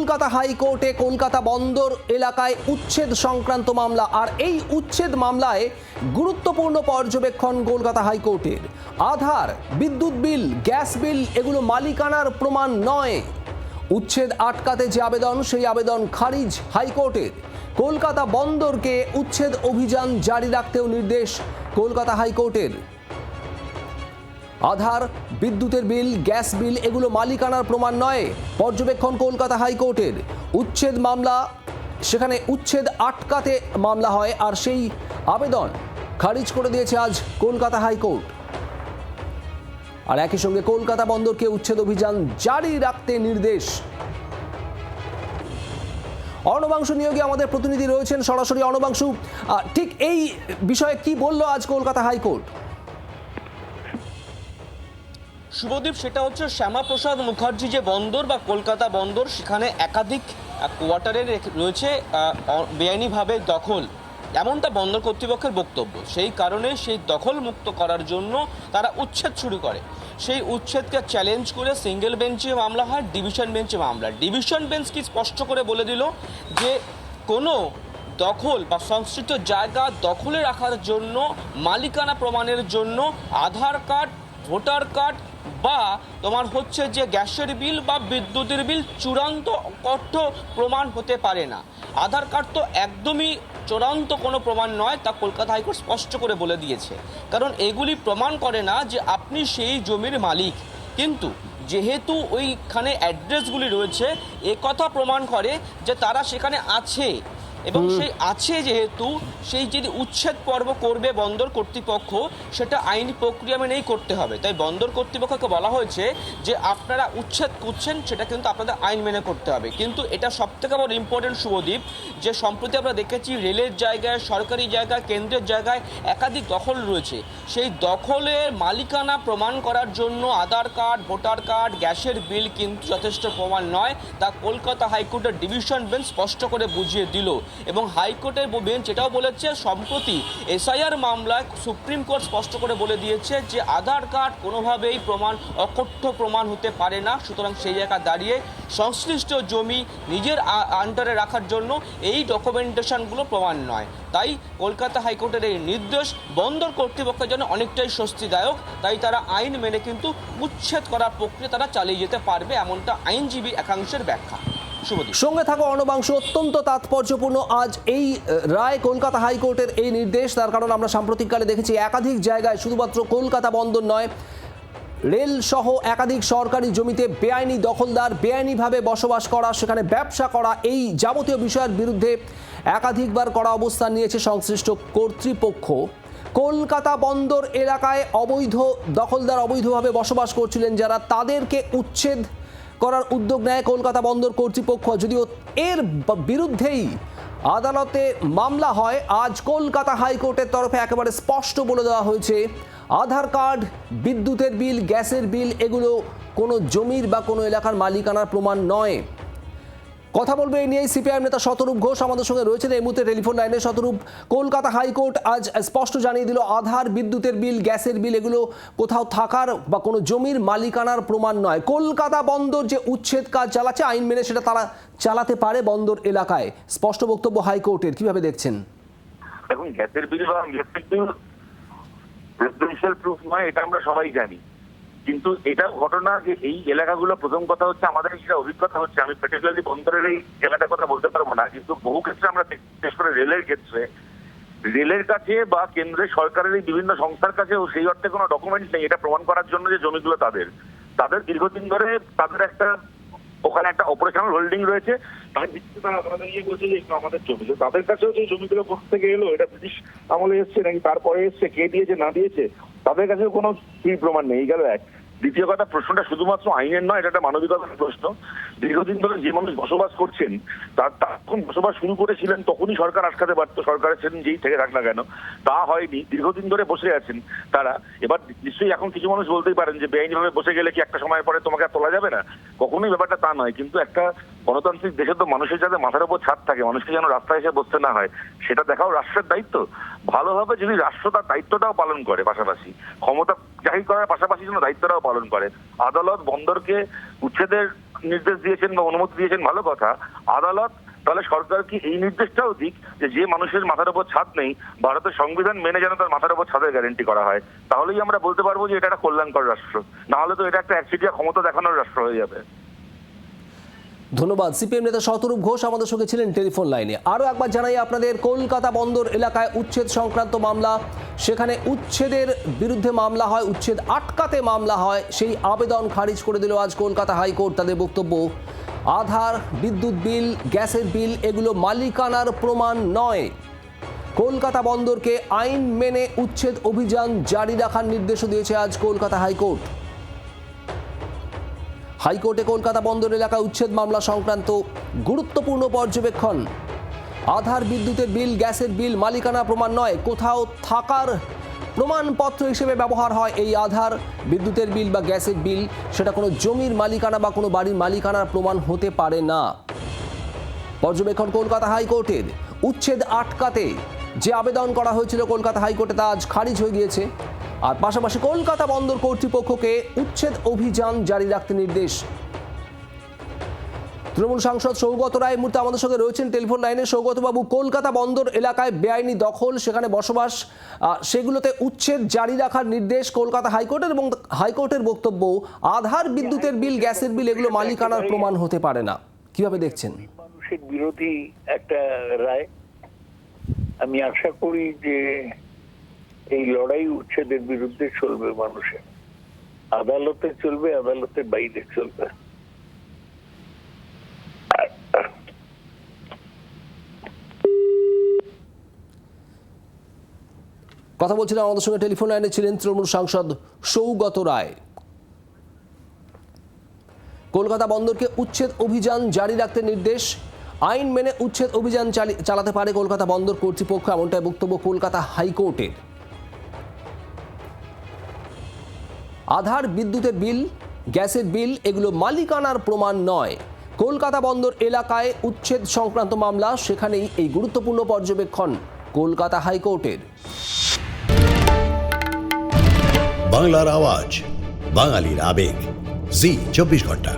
কলকাতা হাইকোর্টে কলকাতা বন্দর এলাকায় উচ্ছেদ সংক্রান্ত মামলা, আর এই উচ্ছেদ মামলায় গুরুত্বপূর্ণ পর্যবেক্ষণ কলকাতা হাইকোর্টের। আধার, বিদ্যুৎ বিল, গ্যাস বিল এগুলো মালিকানার প্রমাণ নয়। উচ্ছেদ আটকাতে যে আবেদন, সেই আবেদন খারিজ হাইকোর্টের। কলকাতা বন্দরকে উচ্ছেদ অভিযান জারি রাখতেও নির্দেশ কলকাতা হাইকোর্টের। আধার, বিদ্যুতের বিল, গ্যাস বিল এগুলো মালিকানার প্রমাণ নয়, পর্যবেক্ষণ কলকাতা হাইকোর্টের। উচ্ছেদ মামলা, সেখানে উচ্ছেদ আটকাতে মামলা হয়, আর সেই আবেদন খারিজ করে দিয়েছে আজ কলকাতা হাইকোর্ট। আর একই সঙ্গে কলকাতা বন্দরকে উচ্ছেদ অভিযান জারি রাখতে নির্দেশ। অর্ণবাংশু নিয়োগে আমাদের প্রতিনিধি রয়েছেন সরাসরি। অর্ণবাংশু, ঠিক এই বিষয়ে কি বলল আজ কলকাতা হাইকোর্ট? শুভদীপ, সেটা হচ্ছে শ্যামাপ্রসাদ মুখার্জি যে বন্দর বা কলকাতা বন্দর, সেখানে একাধিক কোয়ার্টারে রয়েছে বেআইনিভাবে দখল, এমনটা বন্দর কর্তৃপক্ষের বক্তব্য। সেই কারণে সেই দখল মুক্ত করার জন্য তারা উচ্ছেদ শুরু করে। সেই উচ্ছেদকে চ্যালেঞ্জ করে সিঙ্গেল বেঞ্চে মামলা হয়, ডিভিশন বেঞ্চে মামলা। ডিভিশন বেঞ্চ কি স্পষ্ট করে বলে দিল যে কোনো দখল বা সংশ্লিষ্ট জায়গা দখলে রাখার জন্য মালিকানা প্রমাণের জন্য আধার কার্ড, ভোটার কার্ড বা তোমার হচ্ছে যে গ্যাসের বিল বা বিদ্যুতের বিল চূড়ান্ত কঠোর প্রমাণ হতে পারে না। আধার কার্ড তো একদমই চূড়ান্ত কোনো প্রমাণ নয়, তা কলকাতা হাইকোর্ট স্পষ্ট করে বলে দিয়েছে। কারণ এগুলি প্রমাণ করে না যে আপনি সেই জমির মালিক, কিন্তু যেহেতু ওইখানে অ্যাড্রেসগুলি রয়েছে এ কথা প্রমাণ করে যে তারা সেখানে আছে, এবং সেই আছে যেহেতু সেই যদি উচ্ছেদ পর্ব করবে বন্দর কর্তৃপক্ষ, সেটা আইনি প্রক্রিয়া মেনেই করতে হবে। তাই বন্দর কর্তৃপক্ষকে বলা হয়েছে যে আপনারা উচ্ছেদ করছেন, সেটা কিন্তু আপনাদের আইন মেনে করতে হবে। কিন্তু এটা সবথেকে বড় ইম্পর্টেন্ট শুভদীপ, যে সম্প্রতি আমরা দেখেছি রেলের জায়গায়, সরকারি জায়গায়, কেন্দ্রের জায়গায় একাধিক দখল রয়েছে। সেই দখলের মালিকানা প্রমাণ করার জন্য আধার কার্ড, ভোটার কার্ড, গ্যাসের বিল কিন্তু যথেষ্ট প্রমাণ নয়, তা কলকাতা হাইকোর্টের ডিভিশন বেঞ্চ স্পষ্ট করে বুঝিয়ে দিল। এবং হাইকোর্টের বেঞ্চ এটাও বলেছে, সম্প্রতি এসআইআর মামলায় সুপ্রিম কোর্ট স্পষ্ট করে বলে দিয়েছে যে আধার কার্ড কোনোভাবেই অকথ্য প্রমাণ হতে পারে না। সুতরাং সেই জায়গায় দাঁড়িয়ে সংশ্লিষ্ট জমি নিজের আন্ডারে রাখার জন্য এই ডকুমেন্টেশনগুলো প্রমাণ নয়। তাই কলকাতা হাইকোর্টের এই নির্দেশ বন্দর কর্তৃপক্ষের জন্য অনেকটাই স্বস্তিদায়ক। তাই তারা আইন মেনে কিন্তু উচ্ছেদ করার প্রক্রিয়া তারা চালিয়ে যেতে পারবে, এমনটা আইনজীবী একাংশের ব্যাখ্যা। সঙ্গে থাকো অর্ণবাংশু। অত্যন্ত তাৎপর্যপূর্ণ আজ এই রায়, কলকাতা হাইকোর্টের এই নির্দেশ। তার কারণ আমরা সাম্প্রতিককালে দেখেছি একাধিক জায়গায়, শুধুমাত্র কলকাতা বন্দর নয়, রেল সহ একাধিক সরকারি জমিতে বেআইনি দখলদার, বেআইনিভাবে বসবাস করা, সেখানে ব্যবসা করা, এই যাবতীয় বিষয়ের বিরুদ্ধে একাধিকবার কড়া অবস্থান নিয়েছে সংশ্লিষ্ট কর্তৃপক্ষ। কলকাতা বন্দর এলাকায় অবৈধ দখলদার, অবৈধভাবে বসবাস করছিলেন যারা, তাদেরকে উচ্ছেদ করার উদ্যোগ নেয় কলকাতা বন্দর কর্তৃপক্ষ। যদিও এর বিরুদ্ধেই আদালতে মামলা হয়, আজ কলকাতা হাইকোর্টের তরফে একেবারে স্পষ্ট বলে দেওয়া হয়েছে আধার কার্ড, বিদ্যুতের বিল, গ্যাসের বিল এগুলো কোনো জমির বা কোনো এলাকার মালিকানার প্রমাণ নয়। কথা বলবে এই নিয়েই সিপিআইএম নেতা শতরূপ ঘোষ আমাদের সঙ্গে রয়েছেন এই মুহূর্তে টেলিফোন লাইনে। শতরূপ, কলকাতা হাইকোর্ট আজ স্পষ্ট জানিয়ে দিল আধার, বিদ্যুতের বিল, গ্যাসের বিল এগুলো কোথাও থাকার বা কোনো জমির মালিকানার প্রমাণ নয়। কলকাতা বন্দর যে উচ্ছেদ কাজ চালাচ্ছে আইন মেনে, সেটা তারা চালাতে পারে বন্দর এলাকায়। স্পষ্ট বক্তব্য হাইকোর্টের, কিভাবে দেখছেন? এখন গ্যাসের বিল বা ইলেকট্রিক বিল রেসিডেন্সিয়াল প্রুফ নয়, এটা আমরা সবাই জানি। কিন্তু এটা ঘটনা যে এই এলাকাগুলো, প্রথম কথা হচ্ছে আমাদের যেটা অভিজ্ঞতা হচ্ছে, আমি পার্টিকুলারলি বন্দরের এই এলাকার কথা বলতে পারবো না, কিন্তু বহু ক্ষেত্রে আমরা বিশেষ করে রেলের ক্ষেত্রে, রেলের কাছে বা কেন্দ্রের সরকারের এই বিভিন্ন সংস্থার কাছেও সেই অর্থে কোনো ডকুমেন্ট নেই এটা প্রমাণ করার জন্য যে জমিগুলো তাদের দীর্ঘদিন ধরে তাদের একটা ওখানে একটা অপারেশনাল হোল্ডিং রয়েছে, তার ভিত্তিতে তারা আমাদের বলছে যে আমাদের জমি। তাদের কাছেও যে জমিগুলো কোথা থেকে এলো, এটা ব্রিটিশ আমলে এসছে নাকি তারপরে এসছে, কে দিয়েছে না দিয়েছে, তাদের কাছেও কোনো প্রমাণ নেই। এই গেল এক। দ্বিতীয় কথা, প্রশ্নটা শুধুমাত্র আইনের নয়, এটা একটা মানবিকতার প্রশ্ন। দীর্ঘদিন ধরে যে মানুষ বসবাস করছেন, তার যখন বসবাস শুরু করেছিলেন তখনই সরকার আটকাতে পারত, সরকারের সেদিন যেই থেকে থাক না কেন, তা হয়নি। দীর্ঘদিন ধরে বসে আছেন তারা। এবার নিশ্চয়ই এখন কিছু মানুষ বলতেই পারেন যে বেআইনিভাবে বসে গেলে কি একটা সময় পরে তোমাকে আর তোলা যাবে না? কখনোই ব্যাপারটা তা নয়। কিন্তু একটা গণতান্ত্রিক দেশে তো মানুষের যাতে মাথার উপর ছাদ থাকে, মানুষকে যেন রাস্তায় এসে বসতে না হয়, সেটা দেখাও রাষ্ট্রের দায়িত্ব। ভালোভাবে যদি রাষ্ট্র তার দায়িত্বটাও পালন করে, পাশাপাশি ক্ষমতা জাহির করার পাশাপাশি যেন দায়িত্বটাও পালন করে। আদালত বন্দরকে উচ্ছেদের নির্দেশ দিয়েছেন বা অনুমতি দিয়েছেন ভালো কথা, আদালত তাহলে সরকার কি এই নির্দেশটাও দিক যে মানুষের মাথার উপর ছাদ নেই, ভারতের সংবিধান মেনে যেন তার মাথার উপর ছাদের গ্যারেন্টি করা হয়। তাহলেই আমরা বলতে পারবো যে এটা একটা কল্যাণকর রাষ্ট্র, না হলে তো এটা একটা একচেটিয়া ক্ষমতা দেখানোর রাষ্ট্র হয়ে যাবে। ধন্যবাদ। সিপিএম নেতা শতরূপ ঘোষ আমাদের সঙ্গে ছিলেন টেলিফোন লাইনে। আরও একবার জানাই আপনাদের, কলকাতা বন্দর এলাকায় উচ্ছেদ সংক্রান্ত মামলা, সেখানে উচ্ছেদের বিরুদ্ধে মামলা হয়, উচ্ছেদ আটকাতে মামলা হয়, সেই আবেদন খারিজ করে দিল আজ কলকাতা হাইকোর্ট। তাদের বক্তব্য, আধার, বিদ্যুৎ বিল, গ্যাসের বিল এগুলো মালিকানার প্রমাণ নয়। কলকাতা বন্দরকে আইন মেনে উচ্ছেদ অভিযান জারি রাখার নির্দেশও দিয়েছে আজ কলকাতা হাইকোর্ট। হাইকোর্টে কলকাতা বন্দর এলাকায় উচ্ছেদ মামলা সংক্রান্ত গুরুত্বপূর্ণ পর্যবেক্ষণ। আধার, বিদ্যুতের বিল, গ্যাসের বিল মালিকানা প্রমাণ নয়, কোথাও থাকার প্রমাণপত্র হিসেবে ব্যবহার হয় এই আধার, বিদ্যুতের বিল বা গ্যাসের বিল। সেটা কোনো জমির মালিকানা বা কোনো বাড়ির মালিকানার প্রমাণ হতে পারে না। পর্যবেক্ষণ কলকাতা হাইকোর্টের। উচ্ছেদ আটকাতে যে আবেদন করা হয়েছিল কলকাতা হাইকোর্টে তা আজ খারিজ হয়ে গিয়েছে। আর পাশাপাশি কলকাতা বন্দর কর্তৃপক্ষকে উচ্ছেদ অভিযান জারি রাখতে নির্দেশ। তৃণমূল সাংসদ সৌগত রায় এই মুহূর্তে আমাদের সঙ্গে রয়েছেন টেলিফোন লাইনে। সৌগতবাবু, কলকাতা বন্দর এলাকায় বেআইনি দখল, সেখানে বসবাস, সেগুলোতে উচ্ছেদ জারি রাখার নির্দেশ কলকাতা হাইকোর্টের, এবং হাইকোর্টের বক্তব্য আধার, বিদ্যুতের বিল, গ্যাসের বিল এগুলো মালিকানার প্রমাণ হতে পারে না। কিভাবে দেখছেন? মানুষের বিরোধী একটা রায়। আমি আশা করি যে এই লড়াই উচ্ছেদের বিরুদ্ধে চলবে, মানুষের আদালতে চলবে, আদালতের বাইরে চলবে। কথা বলছিলাম, আমাদের সঙ্গে টেলিফোন লাইনে ছিলেন তৃণমূল সাংসদ সৌগত রায়। কলকাতা বন্দরকে উচ্ছেদ অভিযান জারি রাখতে নির্দেশ, আইন মেনে উচ্ছেদ অভিযান চালাতে পারে কলকাতা বন্দর কর্তৃপক্ষ, এমনটাই বক্তব্য কলকাতা হাইকোর্টের। আধার, বিদ্যুতের বিল, গ্যাসের বিল এগুলো মালিকানার প্রমাণ নয়। কলকাতা বন্দর এলাকায় উচ্ছেদ সংক্রান্ত মামলা, সেখানেই এই গুরুত্বপূর্ণ পর্যবেক্ষণ কলকাতা হাইকোর্টের। বাংলার আওয়াজ, বাঙালির আবেগ, জি 24 ঘন্টা।